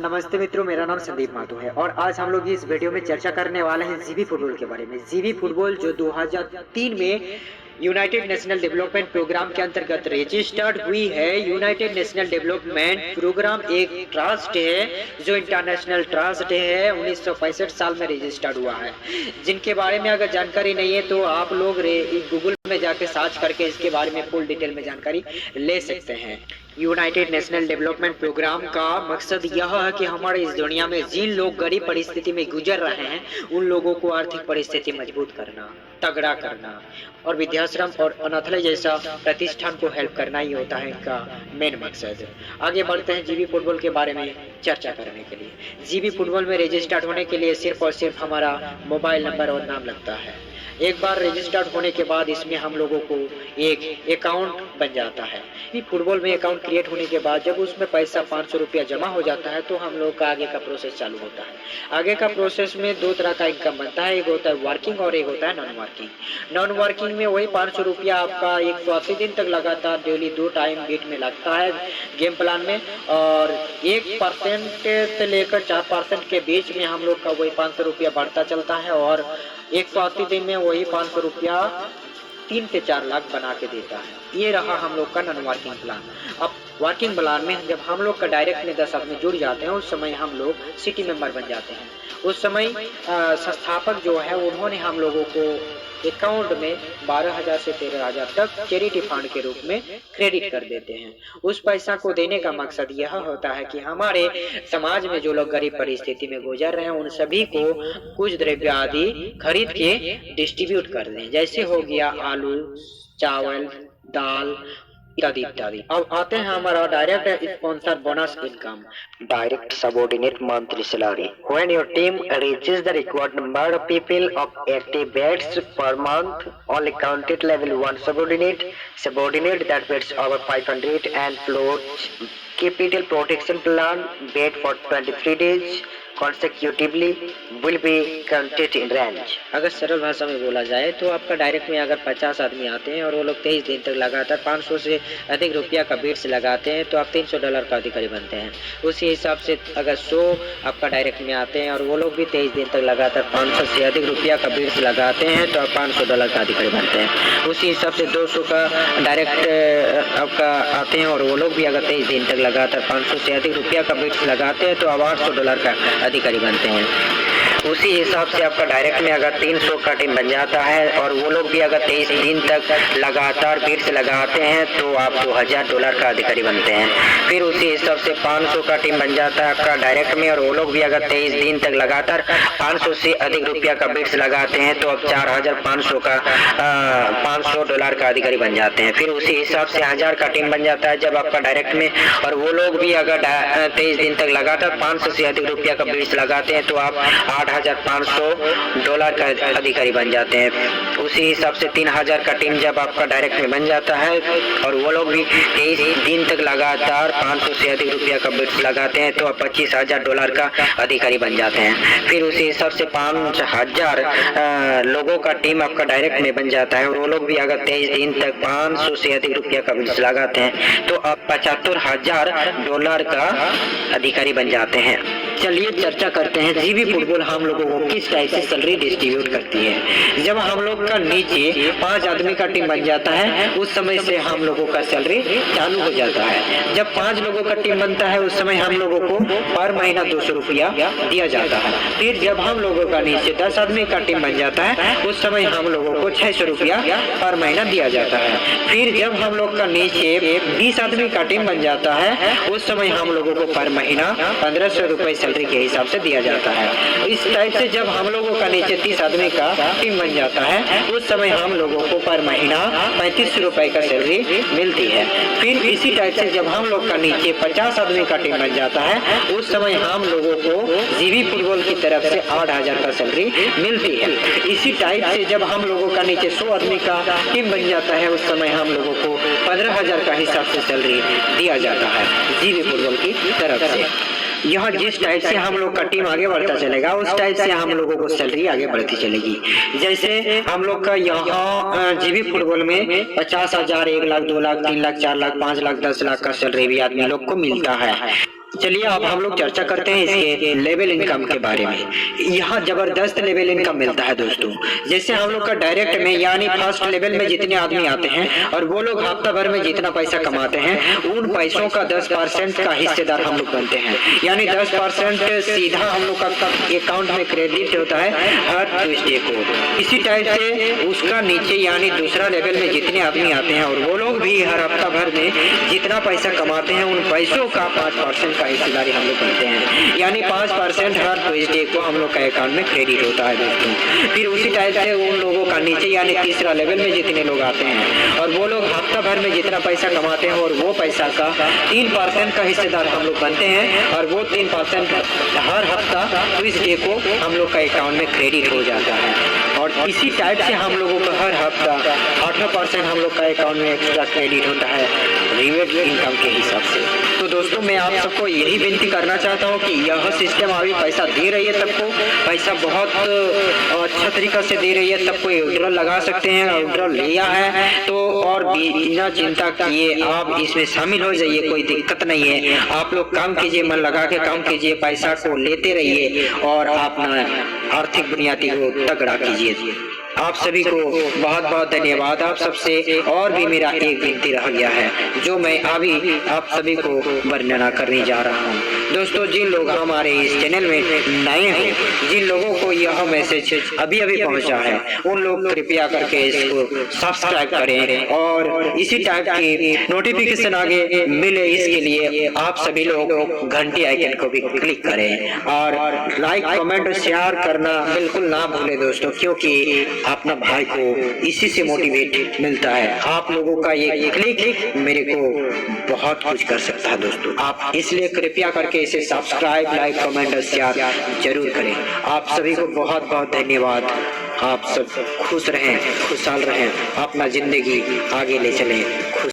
नमस्ते मित्रों, मेरा नाम संदीप माथुर है और आज हम लोग इस वीडियो में चर्चा करने वाले हैं जीबी फुटबॉल के बारे में। जीबी फुटबॉल जो 2003 में यूनाइटेड नेशनल डेवलपमेंट प्रोग्राम के अंतर्गत रजिस्टर्ड हुई है। यूनाइटेड नेशनल डेवलपमेंट प्रोग्राम एक ट्रस्ट है जो इंटरनेशनल ट्रस्ट है। 1965 साल में रजिस्टर्ड हुआ है। जिनके बारे में अगर जानकारी नहीं है तो आप लोग गूगल में जाके सर्च करके इसके बारे में फुल डिटेल में जानकारी ले सकते हैं। यूनाइटेड नेशनल डेवलपमेंट प्रोग्राम का मकसद यह है कि हमारे इस दुनिया में जिन लोग गरीब परिस्थिति में गुजर रहे हैं उन लोगों को आर्थिक परिस्थिति मजबूत करना, तगड़ा करना और वृद्धाश्रम और अनाथालय जैसा प्रतिष्ठान को हेल्प करना ही होता है इनका मेन मकसद। आगे बढ़ते हैं जीबी फुटबॉल के बारे में चर्चा करने के लिए। जीबी फुटबॉल में रजिस्टर्ड होने के लिए सिर्फ और सिर्फ हमारा मोबाइल नंबर और नाम लगता है। एक बार रजिस्टर्ड होने के बाद इसमें हम लोगों को एक अकाउंट बन जाता है। फुटबॉल में अकाउंट क्रिएट होने के बाद जब उसमें पैसा 500 रुपया जमा हो जाता है तो हम लोग का आगे का प्रोसेस चालू होता है। आगे का प्रोसेस में दो तरह का इनकम बनता है, एक होता है वर्किंग और एक होता है नॉन वर्किंग। नॉन वर्किंग में वही 500 रुपया आपका 180 दिन तक लगातार डेली 2 टाइम बीट में लगता है गेम प्लान में, और 1% से लेकर 4% के बीच में हम लोग का वही 500 रुपया बढ़ता चलता है और 180 दिन में वही 500 रुपया 3 से 4 लाख बना के देता है। ये रहा हम लोग का नॉन वर्किंग प्लान। अब वर्किंग प्लान में जब हम लोग का डायरेक्ट में 10 आदमी जुड़ जाते हैं उस समय हम लोग सिटी मेंबर बन जाते हैं। उस समय संस्थापक जो है उन्होंने हम लोगों को अकाउंट में 12,000 से 13,000 तक चैरिटी फंड के रूप में क्रेडिट कर देते हैं। उस पैसा को देने का मकसद यह होता है कि हमारे समाज में जो लोग गरीब परिस्थिति में गुजर रहे हैं उन सभी को कुछ द्रव्य आदि खरीद के डिस्ट्रीब्यूट कर दें, जैसे हो गया आलू, चावल, दाल इत्यादि इत्यादि। अब आते हैं हमारा direct sponsor bonus income, direct subordinate monthly salary. When your team reaches the required number of people of 80 bets per month, only counted level 1 subordinate that bets over 500 and floats capital protection plan bet for 23 days consecutively will be counted in range। अगर सरल भाषा में बोला जाए तो आपका direct में अगर 50 आदमी आते हैं और वो लोग 23 दिन तक लगातार 500 से अधिक रुपया का बिट्स लगाते हैं तो आप $300 का अधिकारी बनते हैं। उसी हिसाब से अगर 100 आपका डायरेक्ट में आते हैं और वो लोग भी 23 दिन तक लगातार 500 से अधिक रुपया का बिट्स लगाते हैं तो आप $500 का अधिकारी बनते हैं। उसी हिसाब से 200 का डायरेक्ट आपका आते हैं और वो लोग भी अगर 23 दिन तक लगातार 500 से अधिक रुपया का बिट्स लगाते हैं तो आप $800 का अधिकारी बनते हैं। उसी हिसाब से आपका डायरेक्ट में अगर 300 का टीम बन जाता है और वो लोग भी अगर 23 दिन तक लगातार बिट्स लगाते हैं तो आप $2,000 का अधिकारी बनते हैं। फिर उसी हिसाब से 500 का टीम बन जाता है आपका डायरेक्ट में और वो लोग भी अगर 23 दिन तक लगातार 500 से अधिक रुपया का बिट्स लगाते हैं तो अब $4,500 का $500 का अधिकारी बन जाते हैं। फिर उसी हिसाब से 1000 का टीम बन जाता है जब आपका डायरेक्ट में और वो लोग भी अगर 23 दिन तक लगातार 500 से अधिक रुपया का बिट्स लगाते हैं तो आप $8,500 का अधिकारी बन जाते हैं। उसी हिसाब से 3000 का टीम जब आपका डायरेक्ट में बन जाता है और वो लोग भी 23 दिन तक लगातार 500 से अधिक रुपया का बिट्स लगाते हैं तो आप $25,000 का अधिकारी बन जाते हैं। फिर उसी हिसाब से 5000 लोगों का टीम आपका डायरेक्ट में बन जाता है और वो लोग भी अगर 23 दिन तक 500 से अधिक रुपया का बिट्स लगाते हैं तो आप $75,000 का अधिकारी बन जाते हैं। चलिए चर्चा करते हैं जीबी फुटबॉल हम लोगों को किस टाइप से सैलरी डिस्ट्रीब्यूट करती है। जब हम लोग का नीचे 5 आदमी का टीम बन जाता है उस समय से हम लोगों का सैलरी चालू हो जाता है। जब 5 लोगों का टीम बनता है उस समय हम लोगों को पर महीना 200 रुपया दिया जाता है। फिर जब हम लोगों का नीचे 10 आदमी का टीम बन जाता है उस समय हम लोगों को 600 रुपया पर महीना दिया जाता है। फिर जब हम लोग का नीचे 20 आदमी का टीम बन जाता है उस समय हम लोगों को पर महीना 1500 रुपये सैलरी के हिसाब से दिया जाता है। इस टाइप से जब हम लोगों का नीचे 30 आदमी का टीम बन जाता है उस समय हम लोगों को पर महीना 3500 रुपए का सैलरी मिलती है। फिर इसी टाइप से जब हम लोग का नीचे 50 आदमी का टीम बन जाता है उस समय हम लोगों को जीबी फुटबॉल की तरफ से 8,000 का सैलरी मिलती है। इसी टाइप से जब हम लोगों का नीचे 100 आदमी का टीम बन जाता है उस समय हम लोगों को 15,000 का हिसाब से सैलरी दिया जाता है जीबी फुटबॉल की तरफ से। यह जिस टाइप से हम लोग का टीम आगे बढ़ता चलेगा उस टाइप से हम लोगों को सैलरी आगे बढ़ती चलेगी। जैसे हम लोग का यहाँ जीबी फुटबॉल में 50,000, 1 लाख, 2 लाख, 3 लाख, 4 लाख, 5 लाख, 10 लाख का सैलरी भी आदमी लोग को मिलता है। चलिए अब हम लोग चर्चा करते हैं इसके लेवल इनकम के बारे में। यहाँ जबरदस्त लेवल इनकम मिलता है दोस्तों। जैसे हम लोग का डायरेक्ट में यानी फर्स्ट लेवल में जितने आदमी आते हैं और वो लोग हफ्ता भर में जितना पैसा कमाते हैं उन पैसों का 10% का हिस्सेदार हम लोग बनते हैं। यानी 10% सीधा हम लोग का अकाउंट में क्रेडिट होता है हर ट्यूसडे को। इसी टाइप से उसका नीचे यानी दूसरा लेवल में जितने आदमी आते हैं और वो लोग भी हर हफ्ता भर में जितना पैसा कमाते हैं उन पैसों का 5% का हिस्सेदारी हम लोग करते हैं। यानी 5% हर ट्यूसडे को हम लोग का अकाउंट में क्रेडिट होता है दोस्तों। फिर उसी टाइप से उन लोगों का नीचे यानी तीसरा लेवल में जितने लोग आते हैं और वो लोग हफ्ता भर में जितना पैसा कमाते हैं और वो पैसा का 3% का हिस्सेदार हम लोग बनते हैं और वो 3% हर हफ्ता ट्यूसडे को हम लोग का अकाउंट में क्रेडिट हो जाता है। और इसी टाइप से हम लोगों को हर हफ्ता 18% हम लोग का अकाउंट में एक्स्ट्रा क्रेडिट होता है रिवेट इनकम के हिसाब से। तो दोस्तों मैं आप सबको यही विनती करना चाहता हूँ कि यह सिस्टम अभी पैसा दे रही है सबको, पैसा बहुत अच्छा तरीका से दे रही है सबको। विड्रॉल लगा सकते हैं, विड्रॉल लिया है तो और बिना चिंता किए आप इसमें शामिल हो जाइए, कोई दिक्कत नहीं है। आप लोग काम कीजिए, मन लगा के काम कीजिए, पैसा को लेते रहिए और अपना आर्थिक बुनियादी को तगड़ा कीजिए। आप सभी को बहुत बहुत धन्यवाद। आप सबसे और भी मेरा एक विनती रह गया है जो मैं अभी आप सभी को वर्णना करने जा रहा हूँ। दोस्तों जिन लोग हमारे इस चैनल में नए हैं, जिन लोगों को यह मैसेज अभी अभी पहुँचा है, उन लोग कृपया करके इसको सब्सक्राइब करें और इसी टाइप की नोटिफिकेशन आगे मिले इसके लिए आप सभी लोग घंटी आइकन को भी क्लिक करें और लाइक कमेंट शेयर करना बिल्कुल ना भूलें दोस्तों, क्योंकि अपना भाई को इसी से मोटिवेट मिलता है। आप लोगों का ये क्लिक मेरे को बहुत कुछ कर सकता है दोस्तों। आप इसलिए कृपया करके इसे सब्सक्राइब लाइक कमेंट और शेयर जरूर करें। आप सभी को बहुत बहुत धन्यवाद। आप सब खुश रहें, खुशहाल रहें, अपना जिंदगी आगे ले चलें।